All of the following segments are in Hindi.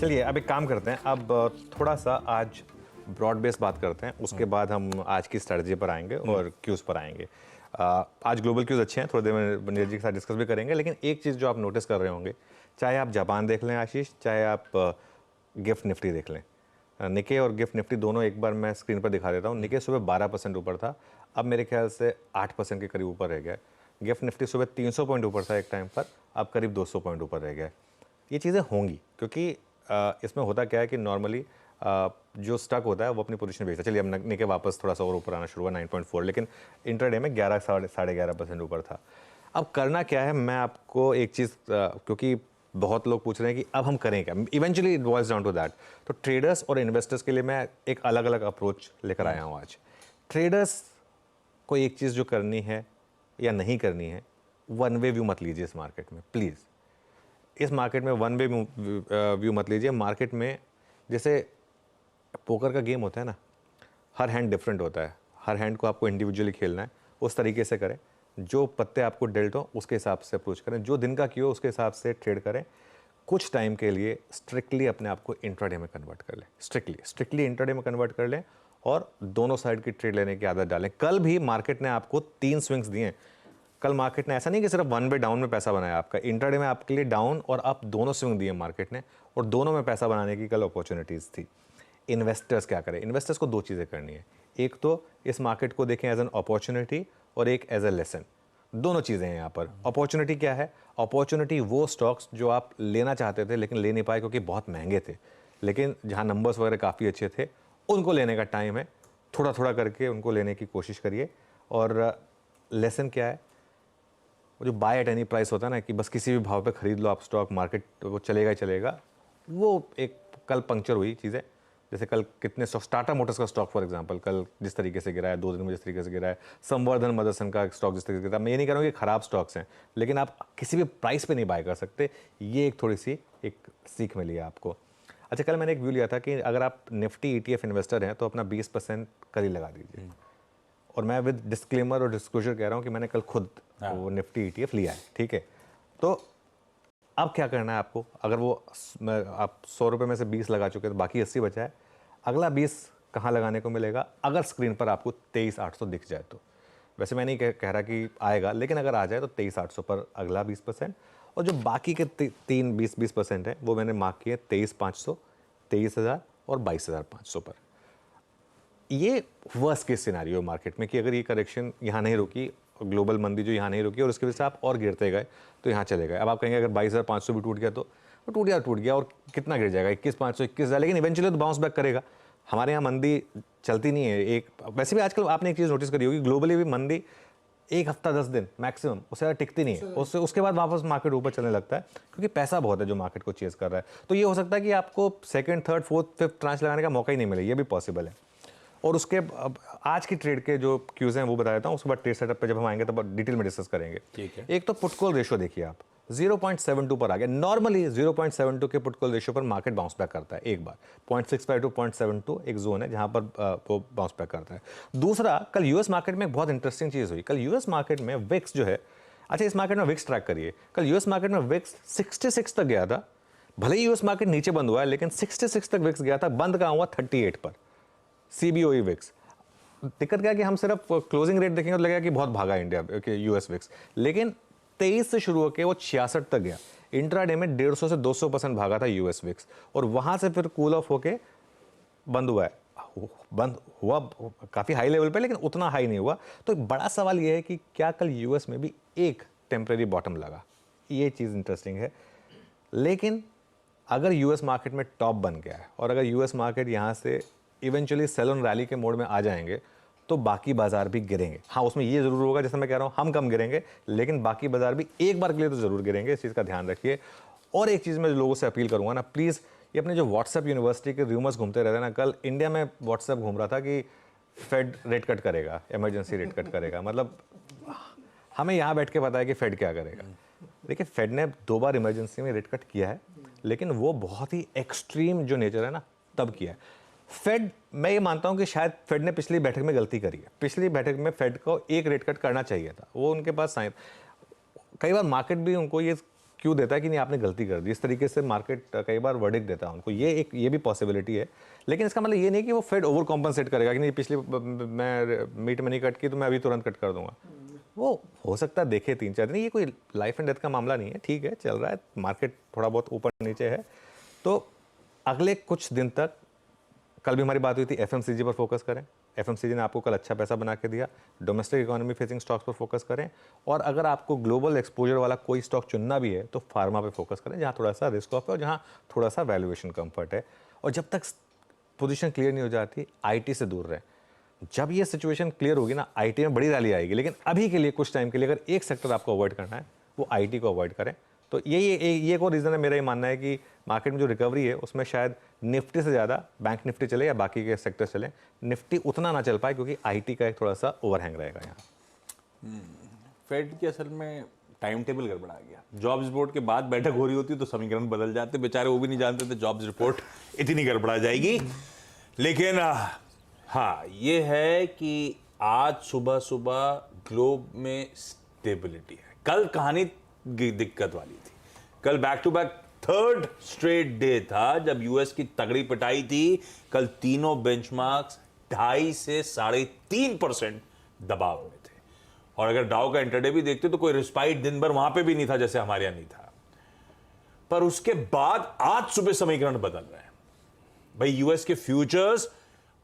चलिए अब एक काम करते हैं, अब थोड़ा सा आज ब्रॉड बेस बात करते हैं, उसके बाद हम आज की स्ट्रेटजी पर आएंगे और क्यूज़ पर आएंगे। आज ग्लोबल क्यूज़ अच्छे हैं, थोड़ी देर में नीरज जी के साथ डिस्कस भी करेंगे, लेकिन एक चीज़ जो आप नोटिस कर रहे होंगे, चाहे आप जापान देख लें आशीष, चाहे आप गिफ्ट निफ्टी देख लें, निके और गिफ्ट निफ्टी दोनों एक बार मैं स्क्रीन पर दिखा देता हूँ। निके सुबह 12% ऊपर था, अब मेरे ख्याल से 8% के करीब ऊपर रह गया। गिफ्ट निफ्टी सुबह 300 पॉइंट ऊपर था एक टाइम पर, अब करीब 200 पॉइंट ऊपर रह गया। ये चीज़ें होंगी क्योंकि इसमें होता क्या है कि नॉर्मली जो स्टक होता है वो अपनी पोजीशन बेचता है। चलिए अब निके वापस थोड़ा सा और ऊपर आना शुरू हुआ 9.4, लेकिन इंटरडे में 11-11.5% ऊपर था। अब करना क्या है, मैं आपको एक चीज़, क्योंकि बहुत लोग पूछ रहे हैं कि अब हम करें क्या, eventually it boils down to that. तो ट्रेडर्स और इन्वेस्टर्स के लिए मैं एक अलग अलग अप्रोच लेकर आया हूँ आज। ट्रेडर्स को एक चीज़ जो करनी है या नहीं करनी है, वन वे व्यू मत लीजिए इस मार्केट में प्लीज़। इस मार्केट में वन वे व्यू मत लीजिए। मार्केट में जैसे पोकर का गेम होता है ना, हर हैंड डिफरेंट होता है, हर हैंड को आपको इंडिविजुअली खेलना है, उस तरीके से करें। जो पत्ते आपको डेल्ट हो उसके हिसाब से अप्रोच करें, जो दिन का क्यों उसके हिसाब से ट्रेड करें। कुछ टाइम के लिए स्ट्रिक्टली अपने आप को इंट्राडे में कन्वर्ट कर लें, स्ट्रिक्टली इंट्राडे में कन्वर्ट कर लें और दोनों साइड की ट्रेड लेने की आदत डालें। कल भी मार्केट ने आपको 3 स्विंग्स दिए। कल मार्केट ने ऐसा नहीं कि सिर्फ वन वे डाउन में पैसा बनाया, आपका इंट्राडे में आपके लिए डाउन और अप दोनों स्विंग दिए मार्केट ने, और दोनों में पैसा बनाने की कल अपॉर्चुनिटीज़ थी। इन्वेस्टर्स क्या करें? इन्वेस्टर्स को 2 चीज़ें करनी है, एक तो इस मार्केट को देखें एज एन अपॉर्चुनिटी और एक एज ए लेसन। दोनों चीज़ें हैं यहाँ पर। अपॉर्चुनिटी क्या है? अपॉर्चुनिटी वो स्टॉक्स जो आप लेना चाहते थे लेकिन ले नहीं पाए क्योंकि बहुत महंगे थे, लेकिन जहाँ नंबर्स वगैरह काफ़ी अच्छे थे, उनको लेने का टाइम है। थोड़ा थोड़ा करके उनको लेने की कोशिश करिए। और लेसन क्या है? वो जो बाय एट एनी प्राइस होता है ना, कि बस किसी भी भाव पे खरीद लो आप स्टॉक, मार्केट वो चलेगा ही चलेगा, वो एक कल पंक्चर हुई चीज़ें। जैसे कल कितने स्टॉक, टाटा मोटर्स का स्टॉक फॉर एग्जांपल कल जिस तरीके से गिरा है, 2 दिन में जिस तरीके से गिरा है, संवर्धन मदरसन का स्टॉक जिस तरीके से गिरा, मैं ये नहीं कह रहा हूँ कि खराब स्टॉक्स हैं, लेकिन आप किसी भी प्राइस पे नहीं बाय कर सकते। ये एक थोड़ी सी एक सीख मिली है आपको। अच्छा, कल मैंने एक व्यू लिया था कि अगर आप निफ्टी ETF इन्वेस्टर हैं तो अपना 20% कल ही लगा दीजिए। और मैं विद डिस्क्लेमर और डिस्क्लोजर कह रहा हूँ कि मैंने कल खुद वो निफ्टी ETF लिया है, ठीक है। तो अब क्या करना है आपको? अगर वो आप 100 रुपये में से 20 लगा चुके तो बाकी 80 बचा है, अगला 20 कहाँ लगाने को मिलेगा? अगर स्क्रीन पर आपको 23,800 दिख जाए तो। वैसे मैं नहीं कह रहा कि आएगा, लेकिन अगर आ जाए तो 23,800 पर अगला 20%, और जो बाकी के 20% है वो मैंने मार्क किए 23,500, 23,000 और 22,500 पर। ये वर्स्ट केस सिनारियो है मार्केट में कि अगर ये करेक्शन यहाँ नहीं रुकी, ग्लोबल मंदी जो यहाँ नहीं रुकी और उसकी वजह से आप और गिरते गए तो यहाँ चले गए। अब आप कहेंगे अगर 22,500 भी टूट गया तो टूट गया और कितना गिर जाएगा? 21,500, 21,000, लेकिन इवेंचुअली तो बाउंस बैक करेगा। हमारे यहाँ मंदी चलती नहीं है एक, वैसे भी आजकल आपने एक चीज़ नोटिस करी होगी, ग्लोबली भी मंदी 1 हफ्ता 10 दिन मैक्सिमम, उससे ज़्यादा टिकती नहीं है। उसके बाद वापस मार्केट ऊपर चलने लगता है क्योंकि पैसा बहुत है जो मार्केट को चेज कर रहा है। तो ये हो सकता है कि आपको second, third, fourth, fifth tranche लगाने का मौका ही नहीं मिले, ये भी पॉसिबल है। और उसके आज की ट्रेड के जो क्यूज हैं वो बता देता हूँ, उसके बाद ट्रेड सेटअप पे जब हम आएंगे तब डिटेल में डिस्कस करेंगे। ठीक है। एक तो पुट कॉल रेशियो देखिए आप, 0.72 पर आ गया। नॉर्मली 0.72 के पुट कॉल रेशियो पर मार्केट बाउंस बैक करता है एक बार। 0.65 टू 0.72 एक जोन है जहां पर वो बाउंस बैक करता है। दूसरा, कल यूएस मार्केट में एक बहुत इंटरेस्टिंग चीज हुई। कल यूएस मार्केट में विक्स जो है, अच्छा इस मार्केट में विक्स ट्रैक करिए, कल यूएस मार्केट में विक्स 66 तक गया था। भले ही यूएस मार्केट नीचे बंद हुआ है, लेकिन 66 तक विक्स गया था, बंद कहाँ हुआ? 38 पर CBOE विक्स। दिक्कत क्या है कि हम सिर्फ क्लोजिंग रेट देखेंगे तो लगेगा कि बहुत भागा इंडिया के यूएस विक्स, लेकिन 23 से शुरू होकर वो 66 तक गया। इंट्राडे में 150 से 200% भागा था यूएस विक्स, और वहां से फिर कूल ऑफ होके बंद हुआ है। बंद हुआ काफी हाई लेवल पे, लेकिन उतना हाई नहीं हुआ। तो बड़ा सवाल यह है कि क्या कल यूएस में भी एक टेम्परेरी बॉटम लगा? ये चीज इंटरेस्टिंग है। लेकिन अगर यूएस मार्केट में टॉप बन गया है और अगर यूएस मार्केट यहां से इवेंचुअली सेल ऑन रैली के मोड में आ जाएंगे तो बाकी बाजार भी गिरेंगे। हाँ, उसमें ये जरूर होगा, जैसे मैं कह रहा हूँ हम कम गिरेंगे, लेकिन बाकी बाजार भी एक बार के लिए तो जरूर गिरेंगे, इस चीज़ का ध्यान रखिए। और एक चीज़ मैं लोगों से अपील करूंगा ना, प्लीज़, ये अपने जो व्हाट्सएप यूनिवर्सिटी के रूमर्स घूमते रहते हैं ना, कल इंडिया में व्हाट्सएप घूम रहा था कि फेड रेट कट करेगा, इमरजेंसी रेट कट करेगा। मतलब हमें यहाँ बैठ के पता है कि फेड क्या करेगा। देखिए, फेड ने 2 बार इमरजेंसी में रेट कट किया है, लेकिन वो बहुत ही एक्सट्रीम जो नेचर है ना तब किया है। फेड, मैं ये मानता हूं कि शायद फेड ने पिछली बैठक में गलती करी है। पिछली बैठक में फेड को एक रेट कट करना चाहिए था, वो उनके पास साइन। कई बार मार्केट भी उनको ये क्यों देता है कि नहीं आपने गलती कर दी, इस तरीके से मार्केट कई बार वर्डिक्ट देता है उनको, ये भी पॉसिबिलिटी है। लेकिन इसका मतलब ये नहीं कि वो फेड ओवर कॉम्पनसेट करेगा कि नहीं पिछले मैं मीट में नहीं कट की तो मैं अभी तुरंत कट कर दूंगा। वो हो सकता है देखे 3-4 दिन, ये कोई लाइफ एंड डेथ का मामला नहीं है, ठीक है चल रहा है, मार्केट थोड़ा बहुत ऊपर नीचे है। तो अगले कुछ दिन तक, कल भी हमारी बात हुई थी, एफएमसीजी पर फोकस करें, एफएमसीजी ने आपको कल अच्छा पैसा बना के दिया। डोमेस्टिक इकोनॉमी फेसिंग स्टॉक्स पर फोकस करें, और अगर आपको ग्लोबल एक्सपोजर वाला कोई स्टॉक चुनना भी है तो फार्मा पे फोकस करें, जहाँ थोड़ा सा रिस्क ऑफ है और जहाँ थोड़ा सा वैल्यूएशन कंफर्ट है। और जब तक पोजीशन क्लियर नहीं हो जाती, आईटी से दूर रहें। जब ये सिचुएशन क्लियर होगी ना, आईटी में बड़ी रैली आएगी, लेकिन अभी के लिए कुछ टाइम के लिए अगर एक सेक्टर आपको अवॉइड करना है वो आईटी को अवॉइड करें। तो ये एक और रीज़न है, मेरा ये मानना है कि मार्केट में जो रिकवरी है उसमें शायद निफ्टी से ज़्यादा बैंक निफ्टी चले या बाकी के सेक्टर चले, निफ्टी उतना ना चल पाए क्योंकि आईटी का एक थोड़ा सा ओवरहैंग रहेगा यहाँ। फेड की असल में टाइम टेबल गड़बड़ा गया। जॉब्स रिपोर्ट के बाद बैठक हो रही होती तो समीकरण बदल जाते, बेचारे वो भी नहीं जानते थे जॉब्स रिपोर्ट इतनी गड़बड़ा जाएगी। लेकिन हाँ ये है कि आज सुबह सुबह ग्लोब में स्टेबिलिटी है। कल कहानी दिक्कत वाली थी, कल back to back third straight day था जब यूएस की तगड़ी पिटाई थी। कल तीनों बेंचमार्क्स 2.5 से 3.5% दबाव में थे, और अगर डाउ का इंटरडे भी देखते तो कोई रिस्पाइट दिन भर वहां पे भी नहीं था जैसे हमारे यहां नहीं था। पर उसके बाद आज सुबह समीकरण बदल रहे हैं भाई। यूएस के फ्यूचर्स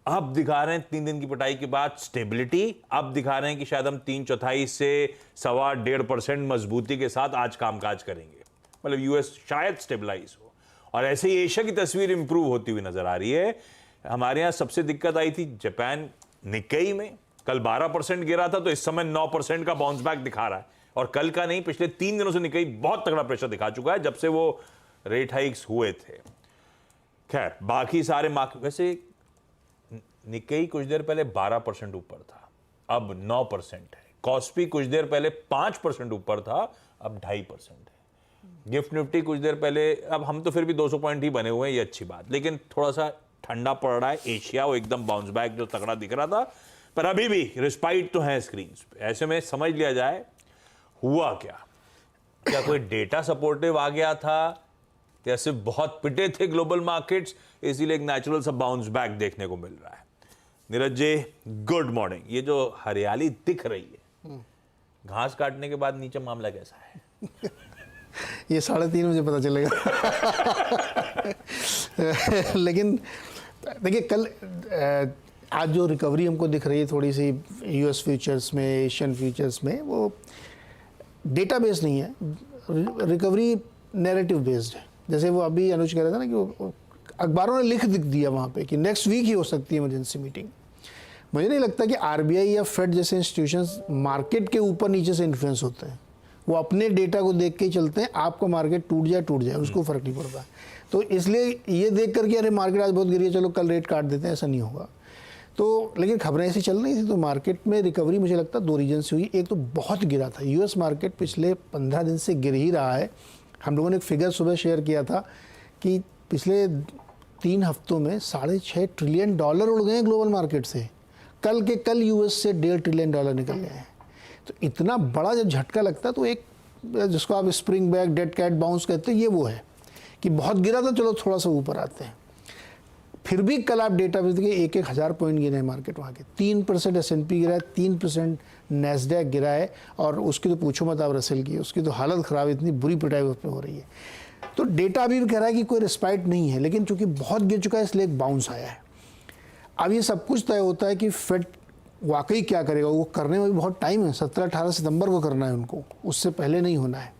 अब दिखा रहे हैं 3 दिन की पिटाई के बाद स्टेबिलिटी, अब दिखा रहे हैं कि शायद हम 3/4 से 1.25% मजबूती के साथ आज कामकाज करेंगे। मतलब यूएस शायद स्टेबलाइज हो, और ऐसे ही एशिया की तस्वीर इंप्रूव होती हुई नजर आ रही है। हमारे यहां सबसे दिक्कत आई थी जापान निक्केई में, कल 12% गिरा था तो इस समय 9% का बाउंस बैक दिखा रहा है। और कल का नहीं, पिछले 3 दिनों से निक्केई बहुत तगड़ा प्रेशर दिखा चुका है जब से वो रेट हाइक्स हुए थे। खैर बाकी सारे मार्केट, वैसे निक्केई कुछ देर पहले 12% ऊपर था, अब 9% है। कॉस्पी कुछ देर पहले 5% ऊपर था, अब 2.5% है। गिफ्ट निफ्टी कुछ देर पहले, अब हम तो फिर भी 200 पॉइंट ही बने हुए हैं, ये अच्छी बात, लेकिन थोड़ा सा ठंडा पड़ रहा है। एशिया वो एकदम बाउंस बैक जो तगड़ा दिख रहा था, पर अभी भी रिस्पाइट तो है स्क्रीन पे। ऐसे में समझ लिया जाए हुआ क्या कोई डेटा सपोर्टिव आ गया था, या सिर्फ बहुत पिटे थे ग्लोबल मार्केट्स, इसीलिए एक नेचुरल सा बाउंस बैक देखने को मिल रहा है। Neeraj ji good morning. ये जो हरियाली दिख रही है, घास काटने के बाद नीचे मामला कैसा है? ये 3:30 बजे पता चलेगा। लेकिन देखिए कल आज जो रिकवरी हमको दिख रही है थोड़ी सी यूएस फ्यूचर्स में, एशियन फ्यूचर्स में, वो डेटा बेस्ड नहीं है, रिकवरी नैरेटिव बेस्ड है। जैसे वो अभी अनुज कह रहा था ना कि वो अखबारों ने लिख दिया वहाँ पे कि नेक्स्ट वीक ही हो सकती है इमरजेंसी मीटिंग। मुझे नहीं लगता कि आरबीआई या फेड जैसे इंस्टीट्यूशंस मार्केट के ऊपर नीचे से इन्फ्लुएंस होते हैं। वो अपने डेटा को देख के ही चलते हैं, आपका मार्केट टूट जाए उसको फर्क नहीं पड़ता। तो इसलिए ये देख करके अरे मार्केट आज बहुत गिरी है, चलो कल रेट काट देते हैं, ऐसा नहीं होगा। तो लेकिन खबरें ऐसी चल रही थी, तो मार्केट में रिकवरी मुझे लगता है 2 रीजन से हुई। एक तो बहुत गिरा था, यूएस मार्केट पिछले 15 दिन से गिर ही रहा है। हम लोगों ने एक फिगर सुबह शेयर किया था कि पिछले 3 हफ्तों में $6.5 ट्रिलियन उड़ गए ग्लोबल मार्केट से। कल के कल यूएस से $1.5 ट्रिलियन निकल गए हैं। तो इतना बड़ा जब झटका लगता है तो एक जिसको आप spring back dead cat bounce कहते हैं, ये वो है कि बहुत गिरा था, चलो थोड़ा सा ऊपर आते हैं। फिर भी कल आप डेटा भी देखिए 1,000 पॉइंट गिरे हैं मार्केट वहाँ के। 3% S&P गिरा है, 3% नैस्डैक गिरा है, और उसकी तो पूछो मत आप रसेल की, उसकी तो हालत ख़राब, इतनी बुरी पिटाई उस पर हो रही है। तो डेटा अभी भी कह रहा है कि कोई रिस्पाइट नहीं है, लेकिन चूंकि बहुत गिर चुका है इसलिए एक बाउंस आया है। अब ये सब कुछ तय होता है कि फेड वाकई क्या करेगा। वो करने में भी बहुत टाइम है, 17-18 सितंबर को करना है उनको, उससे पहले नहीं होना है।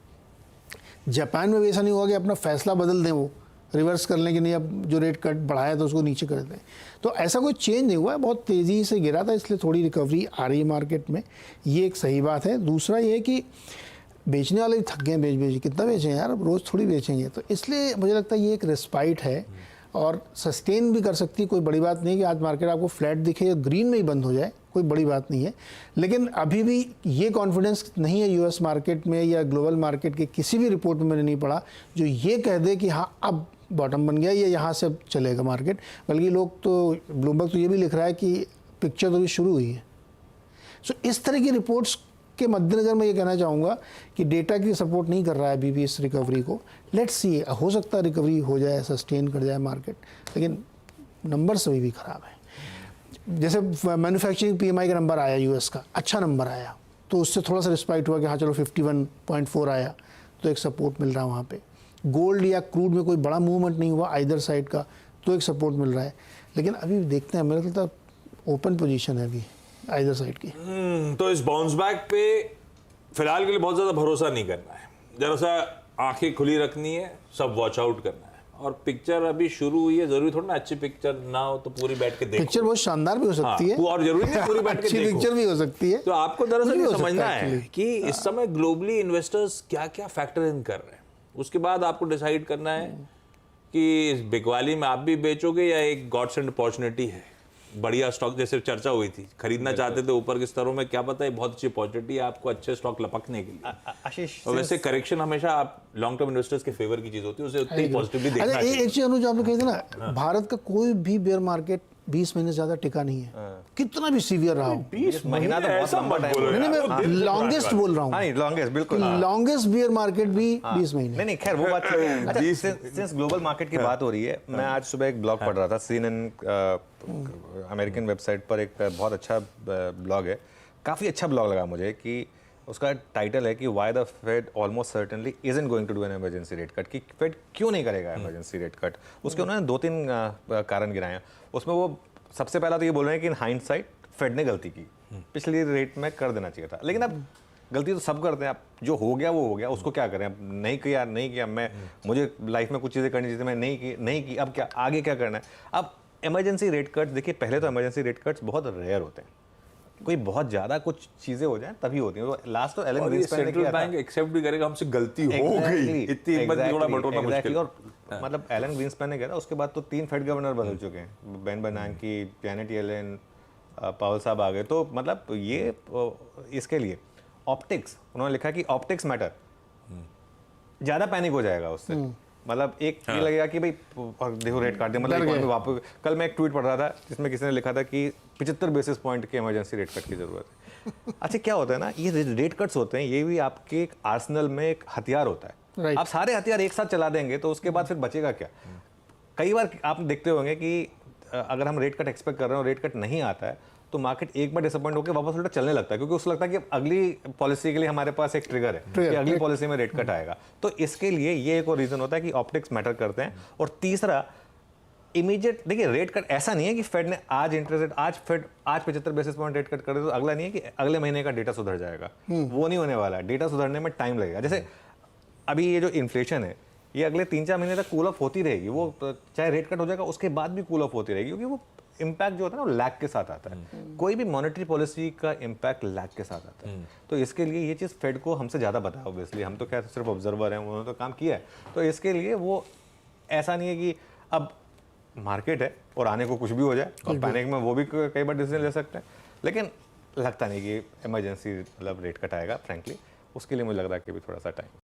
जापान में भी ऐसा नहीं होगा कि अपना फैसला बदल दें, वो रिवर्स कर लें कि नहीं अब जो रेट कट बढ़ाया तो उसको नीचे कर दें। तो ऐसा कोई चेंज नहीं हुआ है, बहुत तेज़ी से गिरा था, इसलिए थोड़ी रिकवरी आ रही है मार्केट में, ये एक सही बात है। दूसरा ये है कि बेचने वाले भी थक गए, बेच कितना बेचें यार, अब रोज़ थोड़ी बेचेंगे। तो इसलिए मुझे लगता है ये एक रिस्पाइट है और सस्टेन भी कर सकती है। कोई बड़ी बात नहीं कि आज मार्केट आपको फ्लैट दिखे या ग्रीन में ही बंद हो जाए, कोई बड़ी बात नहीं है। लेकिन अभी भी ये कॉन्फिडेंस नहीं है यूएस मार्केट में या ग्लोबल मार्केट के किसी भी रिपोर्ट में मैंने नहीं पढ़ा जो ये कह दे कि हाँ अब बॉटम बन गया या यहाँ से अब चलेगा मार्केट। बल्कि लोग तो, ब्लूमबर्ग तो ये भी लिख रहा है कि पिक्चर तो भी शुरू हुई है। सो इस तरह की रिपोर्ट्स उसके मद्देनज़र मैं ये कहना चाहूँगा कि डेटा की सपोर्ट नहीं कर रहा है अभी भी इस रिकवरी को। लेट्स सी, हो सकता है रिकवरी हो जाए, सस्टेन कर जाए मार्केट, लेकिन नंबर्स अभी भी ख़राब है। जैसे मैन्युफैक्चरिंग PMI का नंबर आया यूएस का, अच्छा नंबर आया, तो उससे थोड़ा सा रिस्पाइट हुआ कि हाँ चलो 51.4 आया, तो एक सपोर्ट मिल रहा है वहाँ पे। गोल्ड या क्रूड में कोई बड़ा मूवमेंट नहीं हुआ आइदर साइड का, तो एक सपोर्ट मिल रहा है। लेकिन अभी देखते हैं, मेरे ख्याल ओपन पोजीशन है अभी आइदर साइड की। तो इस बाउंस बैक पे फिलहाल के लिए बहुत ज्यादा भरोसा नहीं करना है, जरा सा आंखें खुली रखनी है, सब वॉच आउट करना है। और पिक्चर अभी शुरू हुई है, जरूरी थोड़ा ना अच्छी पिक्चर ना हो तो पूरी बैठ के देखो। पिक्चर बहुत शानदार भी हो सकती है, और जरूरी नहीं पूरी बैठ के अच्छी देखो। पिक्चर भी हो सकती है। तो आपको दरअसल कुछ भी ये हो सकता समझना है है actually। कि इस समय ग्लोबली इन्वेस्टर्स क्या क्या फैक्टर इन कर रहे हैं, उसके बाद आपको डिसाइड करना है कि इस बिकवाली में आप भी बेचोगे या एक गॉड सेंड अपॉर्चुनिटी है। बढ़िया स्टॉक जैसे चर्चा हुई थी, खरीदना चाहते थे ऊपर के स्तरों में, क्या पता है बहुत अच्छी अपॉर्चुनिटी है आपको अच्छे स्टॉक लपकने के लिए। आशीष, और वैसे करेक्शन हमेशा आप लॉन्ग टर्म इन्वेस्टर्स के फेवर की चीज होती है, उसे उतनी पॉजिटिवली देखना अच्छा, चाहिए। एक चीज अनुज आपने कही थी ना, भारत का कोई भी बेयर मार्केट 20 महीने से ज्यादा टिका नहीं है, कितना भी सीवियर रहा हो। 20 महीना तो बहुत लंबा टाइम बोलो नहीं, यार, वो मैं दिल से लॉन्गेस्ट पुरानी बोल रहा हूँ, नहीं लॉन्गेस्ट बिल्कुल लॉन्गेस्ट बियर मार्केट भी 20 महीने। नहीं खैर वो बात ठीक है। अच्छा, सिंस ग्लोबल मार्केट की बात हो रही है, मैं आज सुबह एक ब्लॉग पढ़ रहा था, CNN अमेरिकन वेबसाइट पर एक बहुत अच्छा ब्लॉग है, काफ़ी अच्छा ब्लॉग लगा मुझे, कि उसका टाइटल है कि why the Fed almost certainly isn't going to do an emergency rate cut, कि फेड क्यों नहीं करेगा इमरजेंसी रेट कट। उसके उन्होंने 2-3 कारण गिनाए हैं। उसमें वो सबसे पहला तो ये बोल रहे हैं कि इन हाइंडसाइट फेड ने गलती की, पिछली रेट में कर देना चाहिए था, लेकिन अब गलती तो सब करते हैं। अब जो हो गया वो हो गया, उसको क्या करें, अब नहीं किया मैं, मुझे लाइफ में कुछ चीज़ें करनी चाहिए, मैं नहीं की, अब क्या आगे क्या करना है। अब इमरजेंसी रेट कट देखिए, पहले तो इमरजेंसी रेट कट्स बहुत रेयर होते हैं, कोई बहुत ज़्यादा कुछ चीज़ें हो जाए तभी होती हैं। लास्ट तो एलन ग्रीनस्पैन ने सेंट्रल किया था। बैंक एक्सेप्ट भी करेगा हमसे गलती हो गई, इतनी हिम्मत नहीं, थोड़ा बटोरना मुश्किल। और मतलब एलन ग्रीनस्पैन ने किया था, उसके बाद तो 3 फेड गवर्नर बदल चुके हैं, बेन बर्नांकी, जैनेट येलेन, पावेल साहब आ गए। तो मतलब ये इसके लिए ऑप्टिक्स, उन्होंने लिखा कि ऑप्टिक्स मैटर, ज़्यादा पैनिक हो जाएगा उससे। मतलब एक ये लगेगा कि भाई देखो रेट काट दिया, मतलब इकोनॉमी वापस। कल मैं एक ट्वीट पढ़ रहा था जिसमें किसी ने लिखा था कि 75 बेसिस पॉइंट के इमरजेंसी रेट कट की जरूरत है। अच्छा, क्या होता है ना, ये रेट कट्स होते हैं, ये भी आपके एक आर्सेनल में एक हथियार होता है। आप सारे हथियार एक साथ चला देंगे तो उसके बाद फिर बचेगा क्या। कई बार आप देखते होंगे कि अगर हम रेट कट एक्सपेक्ट कर रहे हैं और रेट कट नहीं आता है, तो मार्केट एक बार डिसअपॉइंट होकर वापस उल्टा चलने लगता है, क्योंकि उसको लगता है कि अगली पॉलिसी के लिए हमारे पास एक ट्रिगर है कि अगली पॉलिसी में रेट कट आएगा। तो इसके लिए ये एक और रीजन होता है कि ऑप्टिक्स मैटर करते हैं। और तीसरा, इमीडिएट देखिए, रेट कट ऐसा नहीं है कि फेड ने आज इंटरेस्ट रेट आज 75 बेसिस पॉइंट रेट कट कर दे तो अगला नहीं है कि अगले महीने का डेटा सुधर जाएगा, वो नहीं होने वाला है। डेटा सुधरने में टाइम लगेगा। जैसे अभी ये जो इन्फ्लेशन है, ये अगले 3-4 महीने तक कूल ऑफ होती रहेगी, वो चाहे रेट कट हो जाएगा उसके बाद भी कूल ऑफ होती रहेगी, क्योंकि वो इम्पैक्ट जो होता है ना वो लैग के साथ आता है। कोई भी मॉनेटरी पॉलिसी का इम्पैक्ट लैग के साथ आता है। तो इसके लिए ये चीज़ फेड को हमसे ज़्यादा पता है, ऑब्वियसली हम तो क्या सिर्फ ऑब्जर्वर हैं, उन्होंने तो काम किया है। तो इसके लिए वो ऐसा नहीं है कि अब मार्केट है और आने को कुछ भी हो जाए और पैनिक में वो भी कई बार डिसीजन ले सकते हैं, लेकिन लगता नहीं कि इमरजेंसी मतलब रेट कट आएगा। फ्रैंकली उसके लिए मुझे लग रहा है कि भी थोड़ा सा टाइम